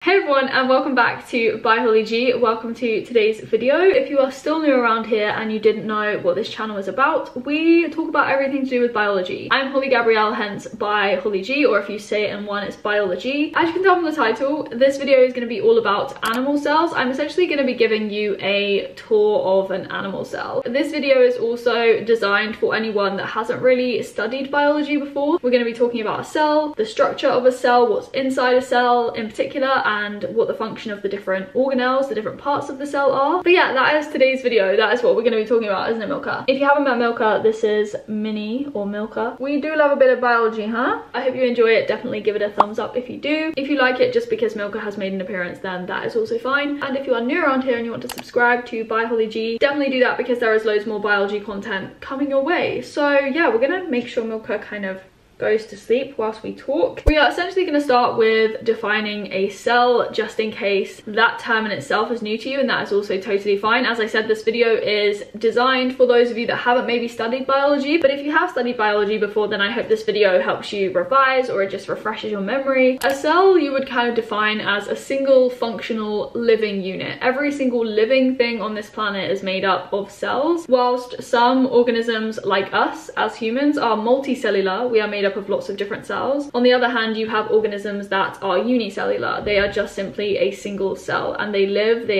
Hey everyone, and welcome back to ByHollyG. Welcome to today's video. If you are still new around here and you didn't know what this channel is about, we talk about everything to do with biology. I'm Holly Gabrielle, hence ByHollyG, or if you say it in one, it's ByHollyG. As you can tell from the title, this video is going to be all about animal cells. I'm essentially going to be giving you a tour of an animal cell. This video is also designed for anyone that hasn't really studied biology before. We're going to be talking about a cell, the structure of a cell, what's inside a cell in particular, and what the function of the different organelles, the different parts of the cell are. But yeah, that is today's video. That is what we're going to be talking about, isn't it, Milka? If you haven't met Milka, this is Minnie, or Milka. We do love a bit of biology, huh? I hope you enjoy it. Definitely give it a thumbs up if you do. If you like it just because Milka has made an appearance, then that is also fine. And if you are new around here and you want to subscribe to ByHollyG, definitely do that because there is loads more biology content coming your way. So yeah, we're going to make sure Milka kind of goes to sleep whilst we talk. We are essentially going to start with defining a cell, just in case that term in itself is new to you, and that is also totally fine. As I said, this video is designed for those of you that haven't maybe studied biology, but if you have studied biology before, then I hope this video helps you revise, or it just refreshes your memory. A cell you would kind of define as a single functional living unit. Every single living thing on this planet is made up of cells. Whilst some organisms like us as humans are multicellular, we are made up of lots of different cells. On the other hand, you have organisms that are unicellular. They are just simply a single cell, and they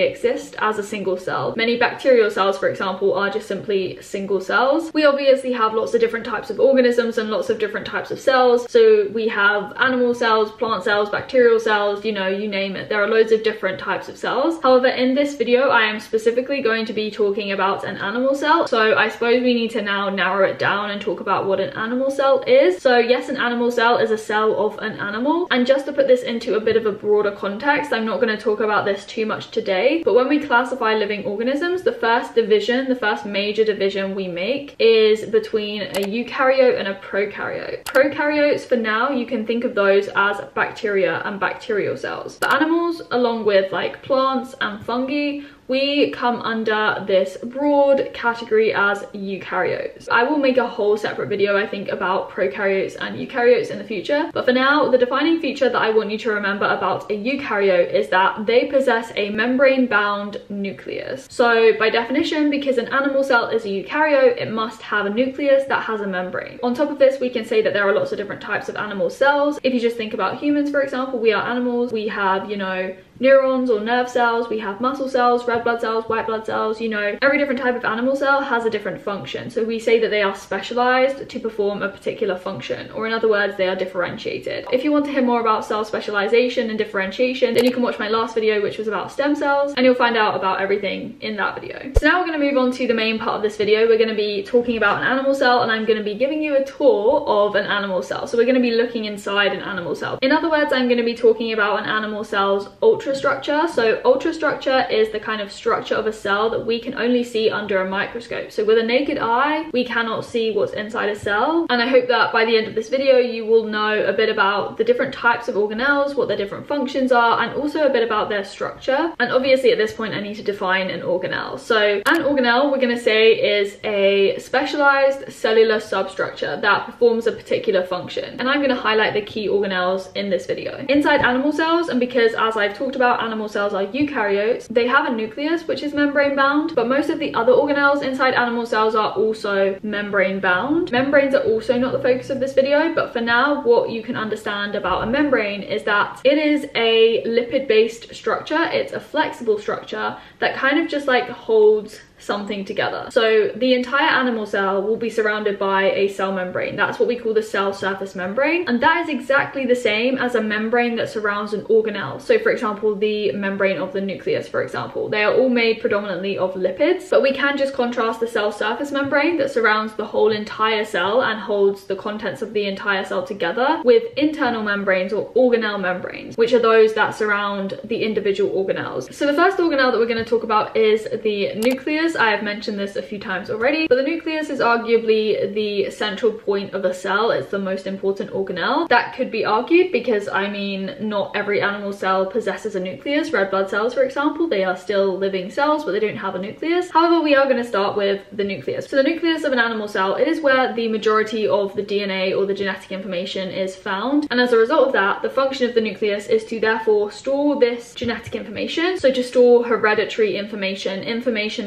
exist as a single cell. Many bacterial cells, for example, are just simply single cells. We obviously have lots of different types of organisms and lots of different types of cells. So we have animal cells, plant cells, bacterial cells, you know, you name it. There are loads of different types of cells. However, in this video, I am specifically going to be talking about an animal cell. So I suppose we need to now narrow it down and talk about what an animal cell is. So yes, an animal cell is a cell of an animal. And just to put this into a bit of a broader context, I'm not going to talk about this too much today, but when we classify living organisms, the first major division we make is between a eukaryote and a prokaryote. Prokaryotes, for now, you can think of those as bacteria and bacterial cells. The animals, along with like plants and fungi, we come under this broad category as eukaryotes. I will make a whole separate video, I think, about prokaryotes and eukaryotes in the future. But for now, the defining feature that I want you to remember about a eukaryote is that they possess a membrane-bound nucleus. So by definition, because an animal cell is a eukaryote, it must have a nucleus that has a membrane. On top of this, we can say that there are lots of different types of animal cells. If you just think about humans, for example, we are animals. We have, you know, neurons or nerve cells, we have muscle cells, red blood cells, white blood cells, you know, every different type of animal cell has a different function. So we say that they are specialized to perform a particular function, or in other words, they are differentiated. If you want to hear more about cell specialization and differentiation, then you can watch my last video, which was about stem cells, and you'll find out about everything in that video. So now we're going to move on to the main part of this video. We're going to be talking about an animal cell, and I'm going to be giving you a tour of an animal cell. So we're going to be looking inside an animal cell. In other words, I'm going to be talking about an animal cell's ultrastructure. So ultrastructure is the kind of structure of a cell that we can only see under a microscope. So with a naked eye, we cannot see what's inside a cell. And I hope that by the end of this video, you will know a bit about the different types of organelles, what their different functions are, and also a bit about their structure. And obviously at this point, I need to define an organelle. So an organelle, we're going to say, is a specialized cellular substructure that performs a particular function. And I'm going to highlight the key organelles in this video. Inside animal cells, and because as I've talked about, animal cells are eukaryotes, they have a nucleus which is membrane bound, but most of the other organelles inside animal cells are also membrane bound. Membranes are also not the focus of this video, but for now, what you can understand about a membrane is that it is a lipid-based structure. It's a flexible structure that kind of just like holds something together. So the entire animal cell will be surrounded by a cell membrane. That's what we call the cell surface membrane, and that is exactly the same as a membrane that surrounds an organelle. So for example, the membrane of the nucleus, for example, they are all made predominantly of lipids, but we can just contrast the cell surface membrane that surrounds the whole entire cell and holds the contents of the entire cell together with internal membranes, or organelle membranes, which are those that surround the individual organelles. So the first organelle that we're going to talk about is the nucleus. nucleus. I have mentioned this a few times already, but the nucleus is arguably the central point of a cell. It's the most important organelle. That could be argued because, I mean, not every animal cell possesses a nucleus. Red blood cells, for example, they are still living cells, but they don't have a nucleus. However, we are going to start with the nucleus. So the nucleus of an animal cell, it is where the majority of the DNA or the genetic information is found. And as a result of that, the function of the nucleus is to therefore store this genetic information. So to store hereditary information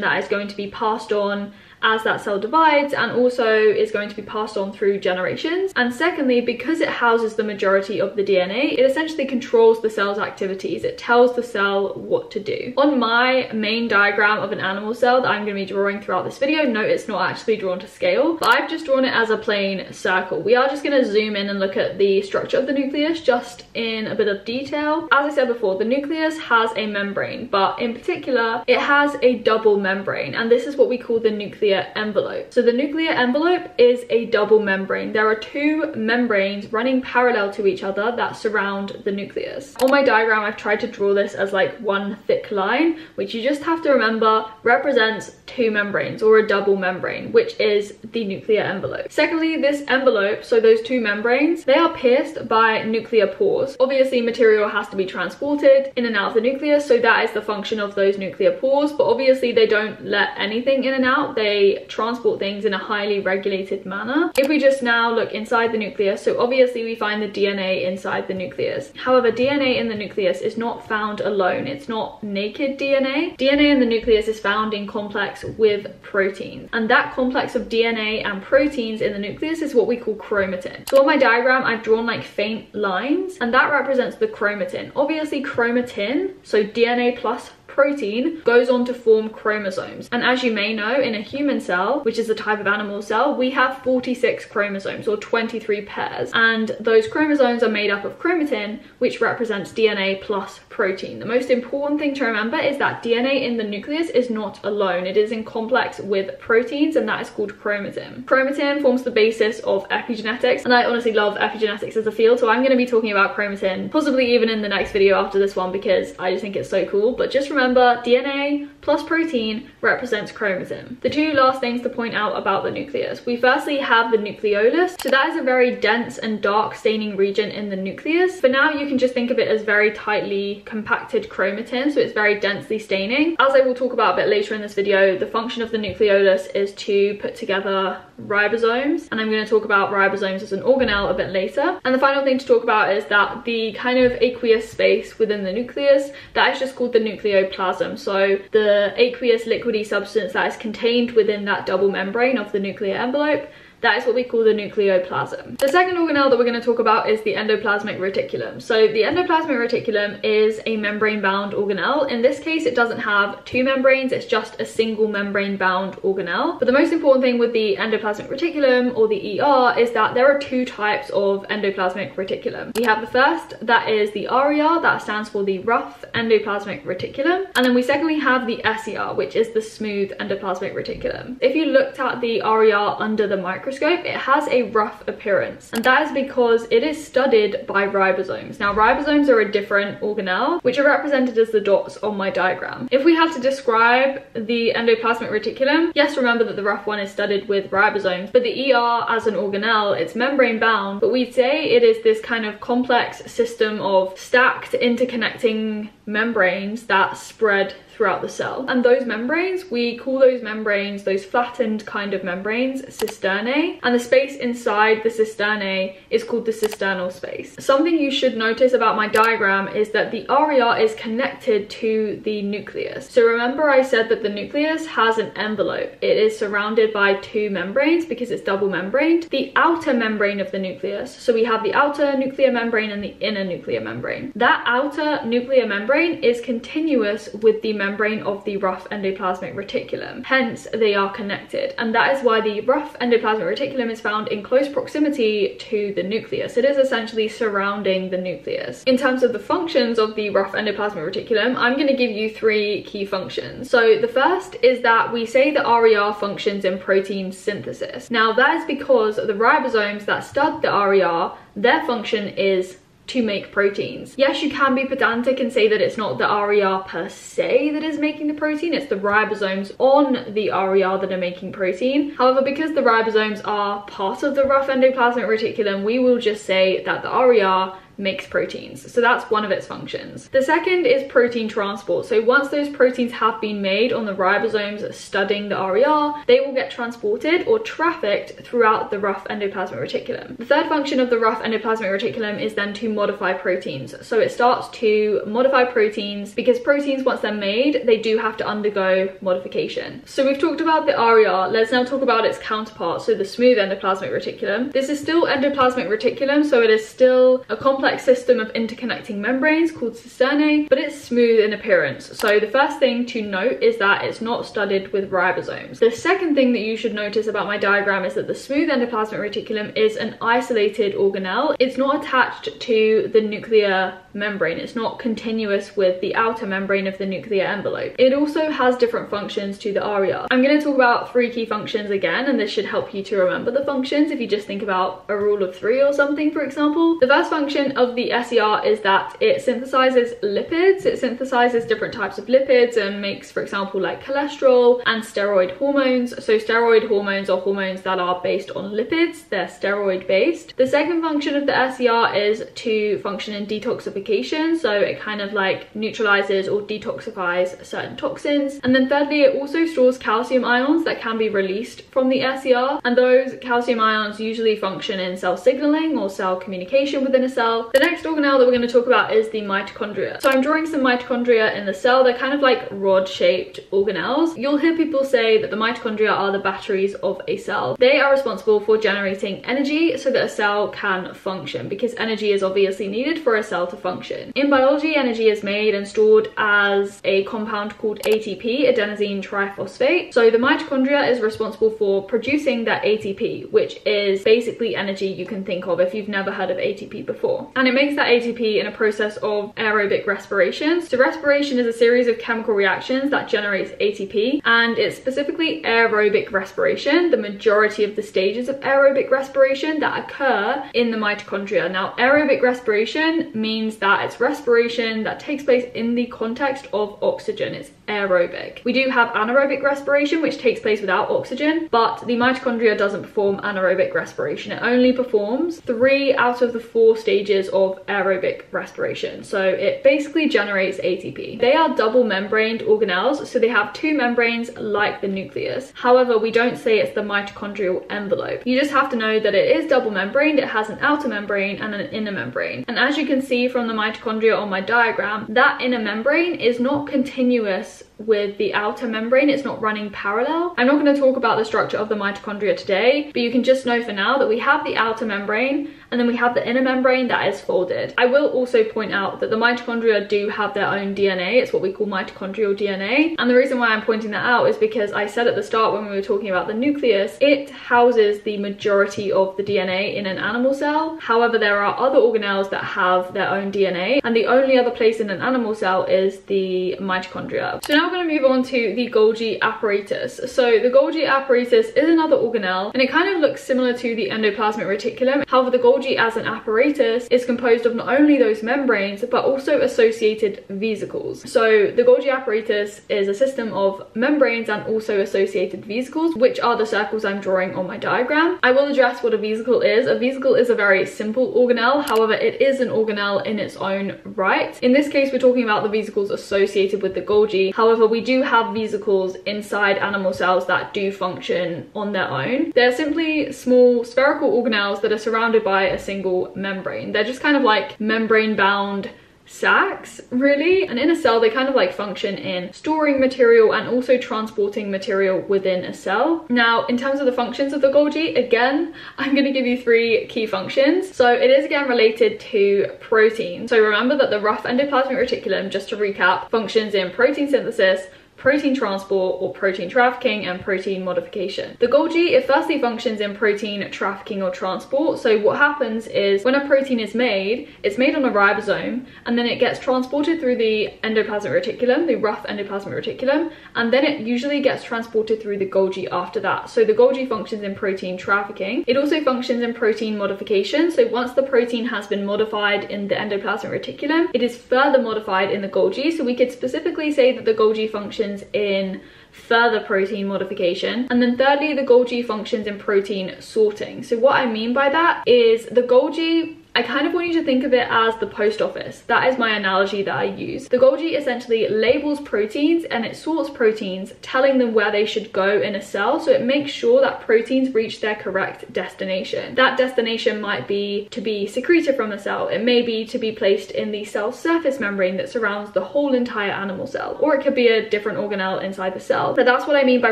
that is going to be passed on as that cell divides, and also is going to be passed on through generations. And secondly, because it houses the majority of the DNA, it essentially controls the cell's activities. It tells the cell what to do. On my main diagram of an animal cell that I'm going to be drawing throughout this video, note it's not actually drawn to scale, but I've just drawn it as a plain circle. We are just going to zoom in and look at the structure of the nucleus just in a bit of detail. As I said before, the nucleus has a membrane, but in particular, it has a double membrane, and this is what we call the nuclear envelope. So the nuclear envelope is a double membrane. There are two membranes running parallel to each other that surround the nucleus. On my diagram, I've tried to draw this as like one thick line, which you just have to remember represents two membranes, or a double membrane, which is the nuclear envelope. Secondly, this envelope, so those two membranes, they are pierced by nuclear pores. Obviously, material has to be transported in and out of the nucleus, so that is the function of those nuclear pores, but obviously they don't let anything in and out. They transport things in a highly regulated manner. If we just now look inside the nucleus, so obviously we find the DNA inside the nucleus. However, DNA in the nucleus is not found alone. It's not naked DNA. DNA in the nucleus is found in complex with proteins, and that complex of DNA and proteins in the nucleus is what we call chromatin. So on my diagram, I've drawn like faint lines, and that represents the chromatin. Obviously, chromatin, so DNA plus protein, goes on to form chromosomes. And as you may know, in a human cell, which is a type of animal cell, we have 46 chromosomes, or 23 pairs, and those chromosomes are made up of chromatin, which represents DNA plus protein. The most important thing to remember is that DNA in the nucleus is not alone. It is in complex with proteins, and that is called chromatin. Chromatin forms the basis of epigenetics, and I honestly love epigenetics as a field, so I'm going to be talking about chromatin possibly even in the next video after this one, because I just think it's so cool. But just remember, DNA plus protein represents chromatin. The two last things to point out about the nucleus. We firstly have the nucleolus. So that is a very dense and dark staining region in the nucleus. For now, you can just think of it as very tightly compacted chromatin, so it's very densely staining. As I will talk about a bit later in this video, the function of the nucleolus is to put together ribosomes, and I'm going to talk about ribosomes as an organelle a bit later. And the final thing to talk about is that the kind of aqueous space within the nucleus, that is just called the nucleoplasm. So the aqueous liquidy substance that is contained within that double membrane of the nuclear envelope, that is what we call the nucleoplasm. The second organelle that we're going to talk about is the endoplasmic reticulum. So the endoplasmic reticulum is a membrane-bound organelle. In this case, it doesn't have two membranes, it's just a single membrane-bound organelle. But the most important thing with the endoplasmic reticulum, or the ER, is that there are two types of endoplasmic reticulum. We have the first, that is the RER, that stands for the rough endoplasmic reticulum. And then we secondly have the SER, which is the smooth endoplasmic reticulum. If you looked at the RER under the microscope, it has a rough appearance, and that is because it is studded by ribosomes. Now, ribosomes are a different organelle, which are represented as the dots on my diagram. If we have to describe the endoplasmic reticulum, yes, remember that the rough one is studded with ribosomes, but the ER as an organelle, it's membrane bound, but we'd say it is this kind of complex system of stacked interconnecting membranes that spread throughout the cell. And those membranes, we call those membranes, those flattened kind of membranes, cisternae, and the space inside the cisternae is called the cisternal space. Something you should notice about my diagram is that the RER is connected to the nucleus. So remember I said that the nucleus has an envelope. It is surrounded by two membranes because it's double membraned. The outer membrane of the nucleus, so we have the outer nuclear membrane and the inner nuclear membrane. That outer nuclear membrane is continuous with the membrane of the rough endoplasmic reticulum. Hence, they are connected, and that is why the rough endoplasmic reticulum is found in close proximity to the nucleus. It is essentially surrounding the nucleus. In terms of the functions of the rough endoplasmic reticulum, I'm going to give you three key functions. So the first is that we say that RER functions in protein synthesis. Now, that is because the ribosomes that stud the RER, their function is to make proteins. Yes, you can be pedantic and say that it's not the RER per se that is making the protein, it's the ribosomes on the RER that are making protein. However, because the ribosomes are part of the rough endoplasmic reticulum, we will just say that the RER makes proteins. So that's one of its functions. The second is protein transport. So once those proteins have been made on the ribosomes studding the RER, they will get transported or trafficked throughout the rough endoplasmic reticulum. The third function of the rough endoplasmic reticulum is then to modify proteins. So it starts to modify proteins because proteins, once they're made, they do have to undergo modification. So we've talked about the RER. Let's now talk about its counterpart, so the smooth endoplasmic reticulum. This is still endoplasmic reticulum, so it is still a complex system of interconnecting membranes called cisternae, but it's smooth in appearance. So the first thing to note is that it's not studded with ribosomes. The second thing that you should notice about my diagram is that the smooth endoplasmic reticulum is an isolated organelle. It's not attached to the nuclear membrane. It's not continuous with the outer membrane of the nuclear envelope. It also has different functions to the RER. I'm going to talk about 3 key functions again, and this should help you to remember the functions if you just think about a rule of 3 or something, for example. The first function of the SER is that it synthesizes lipids. It synthesizes different types of lipids and makes, for example, like cholesterol and steroid hormones. So steroid hormones are hormones that are based on lipids. They're steroid based. The second function of the SER is to function in detoxification. So it kind of like neutralizes or detoxifies certain toxins. And then thirdly, it also stores calcium ions that can be released from the SER. And those calcium ions usually function in cell signaling or cell communication within a cell. The next organelle that we're going to talk about is the mitochondria. So I'm drawing some mitochondria in the cell. They're kind of like rod-shaped organelles. You'll hear people say that the mitochondria are the batteries of a cell. They are responsible for generating energy so that a cell can function, because energy is obviously needed for a cell to function. In biology, energy is made and stored as a compound called ATP, adenosine triphosphate. So the mitochondria is responsible for producing that ATP, which is basically energy you can think of if you've never heard of ATP before. And it makes that ATP in a process of aerobic respiration. So respiration is a series of chemical reactions that generates ATP, and it's specifically aerobic respiration, the majority of the stages of aerobic respiration that occur in the mitochondria. Now, aerobic respiration means that it's respiration that takes place in the context of oxygen. It's aerobic. We do have anaerobic respiration, which takes place without oxygen, but the mitochondria doesn't perform anaerobic respiration. It only performs 3 out of the 4 stages of aerobic respiration. So it basically generates ATP. They are double membraned organelles, so they have 2 membranes like the nucleus. However, we don't say it's the mitochondrial envelope. You just have to know that it is double membraned. It has an outer membrane and an inner membrane. And as you can see from the mitochondria on my diagram, that inner membrane is not continuous with the outer membrane. It's not running parallel. I'm not going to talk about the structure of the mitochondria today, but you can just know for now that we have the outer membrane and then we have the inner membrane that is folded. I will also point out that the mitochondria do have their own DNA. It's what we call mitochondrial DNA. And the reason why I'm pointing that out is because I said at the start when we were talking about the nucleus, it houses the majority of the DNA in an animal cell. However, there are other organelles that have their own DNA, and the only other place in an animal cell is the mitochondria. So now we're going to move on to the Golgi apparatus. So the Golgi apparatus is another organelle, and it kind of looks similar to the endoplasmic reticulum. However, the Golgi as an apparatus is composed of not only those membranes but also associated vesicles. So the Golgi apparatus is a system of membranes and also associated vesicles, which are the circles I'm drawing on my diagram. I will address what a vesicle is. A vesicle is a very simple organelle. However, it is an organelle in its own right. In this case, we're talking about the vesicles associated with the Golgi. However, we do have vesicles inside animal cells that do function on their own. They're simply small spherical organelles that are surrounded by a single membrane. They're just kind of like membrane bound sacs, really. And in a cell, they kind of like function in storing material and also transporting material within a cell. Now, in terms of the functions of the Golgi, again, I'm going to give you 3 key functions. So it is again related to protein. So remember that the rough endoplasmic reticulum, just to recap, functions in protein synthesis, protein transport or protein trafficking, and protein modification. The Golgi, it firstly functions in protein trafficking or transport. So what happens is when a protein is made, it's made on a ribosome, and then it gets transported through the endoplasmic reticulum, the rough endoplasmic reticulum, and then it usually gets transported through the Golgi after that. So the Golgi functions in protein trafficking. It also functions in protein modification. So once the protein has been modified in the endoplasmic reticulum, it is further modified in the Golgi. So we could specifically say that the Golgi functions in further protein modification. And then thirdly, the Golgi functions in protein sorting. So what I mean by that is the Golgi, I kind of want you to think of it as the post office. That is my analogy that I use. The Golgi essentially labels proteins and it sorts proteins, telling them where they should go in a cell. So it makes sure that proteins reach their correct destination. That destination might be to be secreted from the cell. It may be to be placed in the cell surface membrane that surrounds the whole entire animal cell. Or it could be a different organelle inside the cell. But that's what I mean by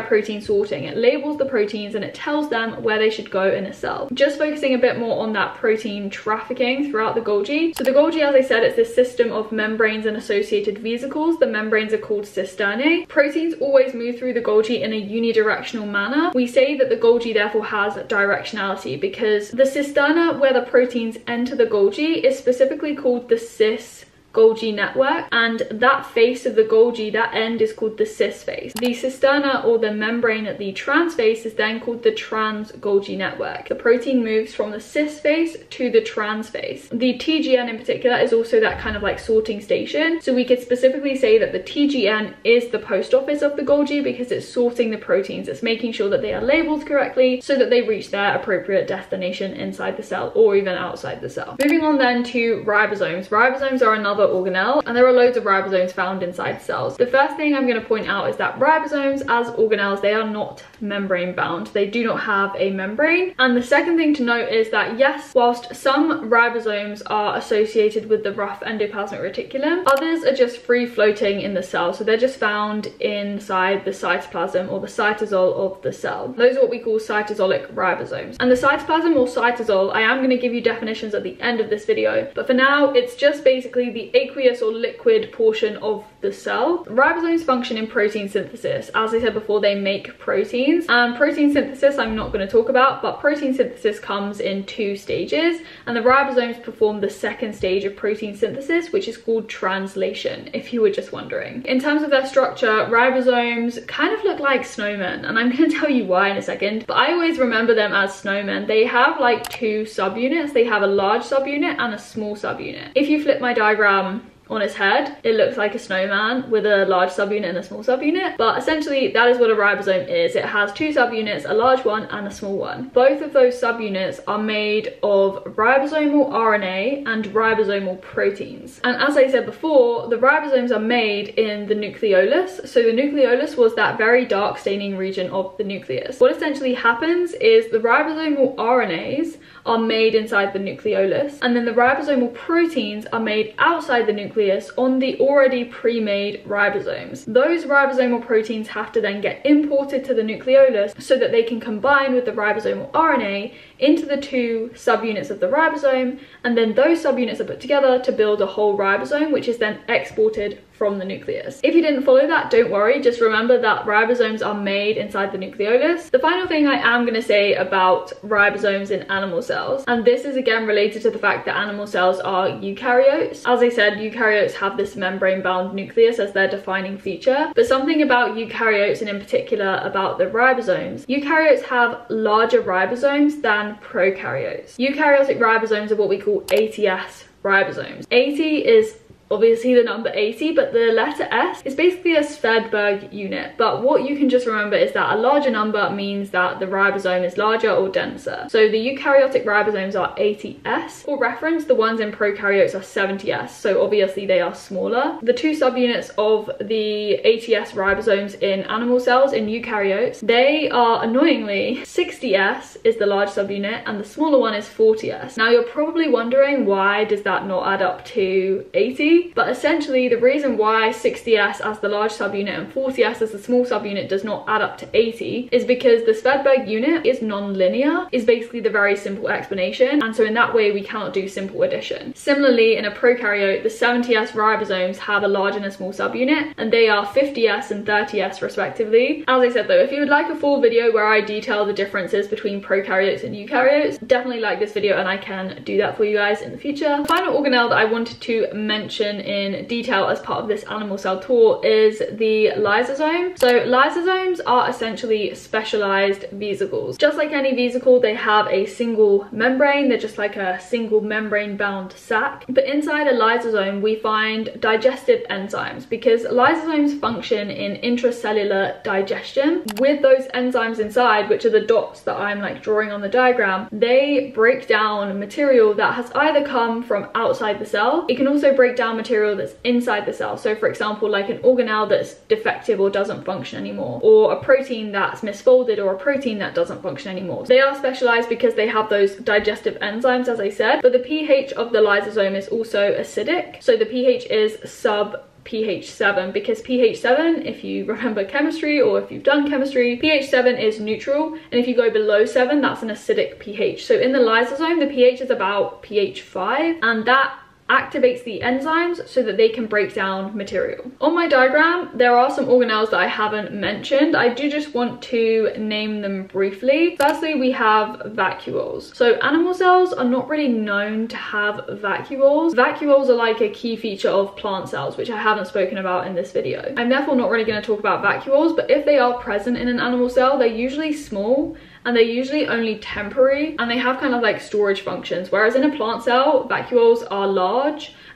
protein sorting. It labels the proteins and it tells them where they should go in a cell. Just focusing a bit more on that protein trafficking throughout the Golgi. So the Golgi, as I said, it's this system of membranes and associated vesicles. The membranes are called cisternae. Proteins always move through the Golgi in a unidirectional manner. We say that the Golgi therefore has directionality because the cisterna where the proteins enter the Golgi is specifically called the cis Golgi network, and that face of the Golgi, that end, is called the cis face. The cisterna or the membrane at the trans face is then called the trans Golgi network. The protein moves from the cis face to the trans face. The TGN in particular is also that kind of like sorting station. So we could specifically say that the TGN is the post office of the Golgi because it's sorting the proteins. It's making sure that they are labeled correctly so that they reach their appropriate destination inside the cell or even outside the cell. Moving on then to ribosomes. Ribosomes are another organelle, and there are loads of ribosomes found inside cells. The first thing I'm going to point out is that ribosomes, as organelles, they are not membrane bound. They do not have a membrane. And the second thing to note is that yes, whilst some ribosomes are associated with the rough endoplasmic reticulum, others are just free floating in the cell. So they're just found inside the cytoplasm or the cytosol of the cell. Those are what we call cytosolic ribosomes. And the cytoplasm or cytosol, I am going to give you definitions at the end of this video, but for now it's just basically the aqueous or liquid portion of the cell. Ribosomes function in protein synthesis. As I said before, they make proteins, and protein synthesis I'm not going to talk about, but protein synthesis comes in two stages, and the ribosomes perform the second stage of protein synthesis, which is called translation, if you were just wondering. In terms of their structure, ribosomes kind of look like snowmen, and I'm going to tell you why in a second, but I always remember them as snowmen. They have like two subunits. They have a large subunit and a small subunit. If you flip my diagram on its head, it looks like a snowman with a large subunit and a small subunit, but essentially that is what a ribosome is. It has two subunits, a large one and a small one. Both of those subunits are made of ribosomal RNA and ribosomal proteins. And as I said before, the ribosomes are made in the nucleolus. So the nucleolus was that very dark staining region of the nucleus. What essentially happens is the ribosomal RNAs are made inside the nucleolus, and then the ribosomal proteins are made outside the nucleus on the already pre-made ribosomes. Those ribosomal proteins have to then get imported to the nucleolus so that they can combine with the ribosomal RNA into the two subunits of the ribosome, and then those subunits are put together to build a whole ribosome, which is then exported from the nucleus. If you didn't follow that, don't worry, just remember that ribosomes are made inside the nucleolus. The final thing I am going to say about ribosomes in animal cells, and this is again related to the fact that animal cells are eukaryotes. As I said, eukaryotes have this membrane-bound nucleus as their defining feature, but something about eukaryotes, and in particular about the ribosomes, eukaryotes have larger ribosomes than prokaryotes. Eukaryotic ribosomes are what we call ATS ribosomes. 80 is obviously the number 80, but the letter S is basically a Svedberg unit. But what you can just remember is that a larger number means that the ribosome is larger or denser. So the eukaryotic ribosomes are 80S. For reference, the ones in prokaryotes are 70S, so obviously they are smaller. The two subunits of the ATS ribosomes in animal cells, in eukaryotes, they are annoyingly 60S is the large subunit and the smaller one is 40S. Now you're probably wondering, why does that not add up to 80? 80, but essentially the reason why 60s as the large subunit and 40s as the small subunit does not add up to 80 is because the Svedberg unit is non-linear, is basically the very simple explanation, and so in that way we cannot do simple addition. Similarly, in a prokaryote, the 70s ribosomes have a large and a small subunit, and they are 50s and 30s respectively. As I said though, if you would like a full video where I detail the differences between prokaryotes and eukaryotes, definitely like this video and I can do that for you guys in the future. The final organelle that I wanted to mention in detail as part of this animal cell tour is the lysosome. So lysosomes are essentially specialized vesicles. Just like any vesicle, they have a single membrane. They're just like a single membrane bound sac. But inside a lysosome, we find digestive enzymes because lysosomes function in intracellular digestion. With those enzymes inside, which are the dots that I'm like drawing on the diagram, they break down material that has either come from outside the cell. It can also break down material that's inside the cell. So for example, like an organelle that's defective or doesn't function anymore, or a protein that's misfolded, or a protein that doesn't function anymore. They are specialized because they have those digestive enzymes, as I said, but the pH of the lysosome is also acidic. So the pH is sub pH 7 because pH 7, if you remember chemistry or if you've done chemistry, pH 7 is neutral, and if you go below 7, that's an acidic pH. So in the lysosome, the pH is about pH 5, and that activates the enzymes so that they can break down material. On my diagram, there are some organelles that I haven't mentioned. I do just want to name them briefly. Firstly, we have vacuoles. So animal cells are not really known to have vacuoles. Vacuoles are like a key feature of plant cells, which I haven't spoken about in this video. I'm therefore not really going to talk about vacuoles, but if they are present in an animal cell, they're usually small, and they're usually only temporary, and they have kind of like storage functions, whereas in a plant cell, vacuoles are large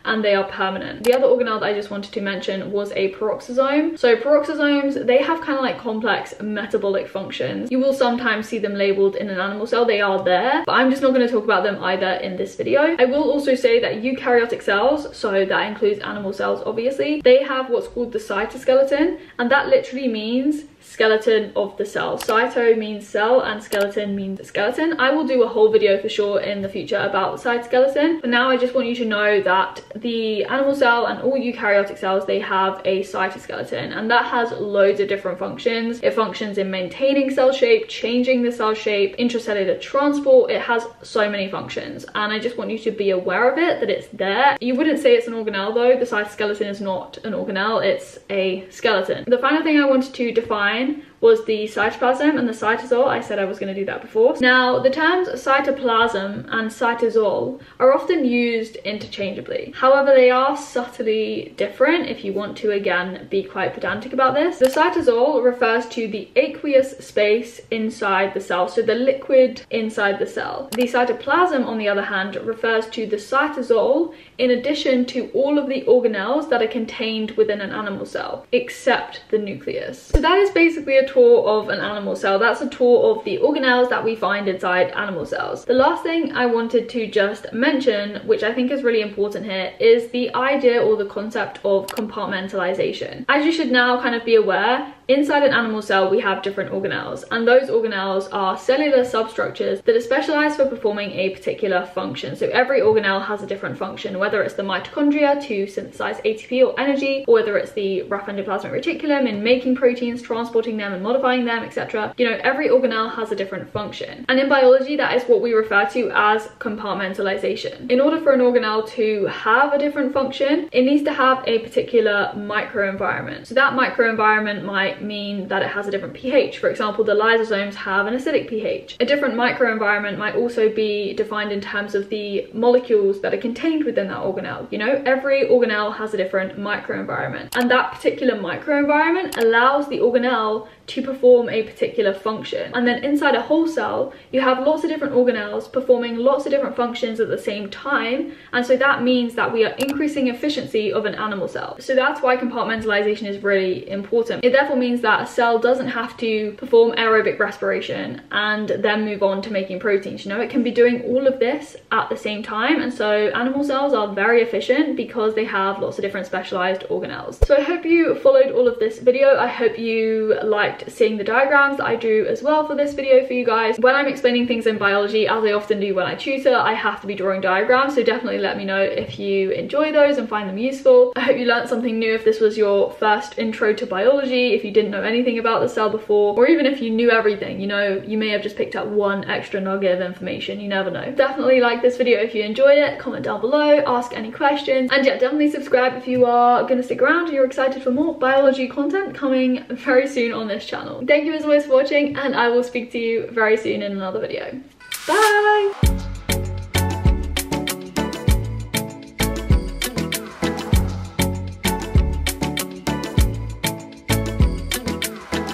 and they are permanent. The other organelle that I just wanted to mention was a peroxisome. So peroxisomes, they have kind of like complex metabolic functions. You will sometimes see them labeled in an animal cell. They are there, but I'm just not going to talk about them either in this video. I will also say that eukaryotic cells, so that includes animal cells obviously, they have what's called the cytoskeleton, and that literally means skeleton of the cell. Cyto means cell and skeleton means skeleton. I will do a whole video for sure in the future about the cytoskeleton, but now I just want you to know that the animal cell and all eukaryotic cells, they have a cytoskeleton, and that has loads of different functions. It functions in maintaining cell shape, changing the cell shape, intracellular transport. It has so many functions, and I just want you to be aware of it, that it's there. You wouldn't say it's an organelle though. The cytoskeleton is not an organelle, it's a skeleton. The final thing I wanted to define was the cytoplasm and the cytosol. I said I was going to do that before. Now, the terms cytoplasm and cytosol are often used interchangeably. However, they are subtly different if you want to, again, be quite pedantic about this. The cytosol refers to the aqueous space inside the cell, so the liquid inside the cell. The cytoplasm, on the other hand, refers to the cytosol in addition to all of the organelles that are contained within an animal cell, except the nucleus. So that is basically a tour of an animal cell. That's a tour of the organelles that we find inside animal cells. The last thing I wanted to just mention, which I think is really important here, is the idea or the concept of compartmentalisation. As you should now kind of be aware, inside an animal cell we have different organelles, and those organelles are cellular substructures that are specialized for performing a particular function. So every organelle has a different function, whether it's the mitochondria to synthesize ATP or energy, or whether it's the rough endoplasmic reticulum in making proteins, transporting them and modifying them, etc. You know, every organelle has a different function, and in biology that is what we refer to as compartmentalization. In order for an organelle to have a different function, it needs to have a particular microenvironment. So that microenvironment might mean that it has a different pH. For example, the lysosomes have an acidic pH. A different microenvironment might also be defined in terms of the molecules that are contained within that organelle. You know, every organelle has a different microenvironment, and that particular microenvironment allows the organelle to perform a particular function. And then inside a whole cell, you have lots of different organelles performing lots of different functions at the same time, and so that means that we are increasing efficiency of an animal cell. So that's why compartmentalization is really important. It therefore means that a cell doesn't have to perform aerobic respiration and then move on to making proteins. You know, it can be doing all of this at the same time, and so animal cells are very efficient because they have lots of different specialized organelles. So I hope you followed all of this video. I hope you liked liked seeing the diagrams that I drew as well for this video for you guys. When I'm explaining things in biology, as I often do when I tutor, I have to be drawing diagrams, so definitely let me know if you enjoy those and find them useful. I hope you learned something new if this was your first intro to biology, if you didn't know anything about the cell before, or even if you knew everything, you know, you may have just picked up one extra nugget of information, you never know. Definitely like this video if you enjoyed it, comment down below, ask any questions, and yeah, definitely subscribe if you are gonna stick around and you're excited for more biology content coming very soon on this channel. Thank you as always for watching, and I will speak to you very soon in another video. Bye!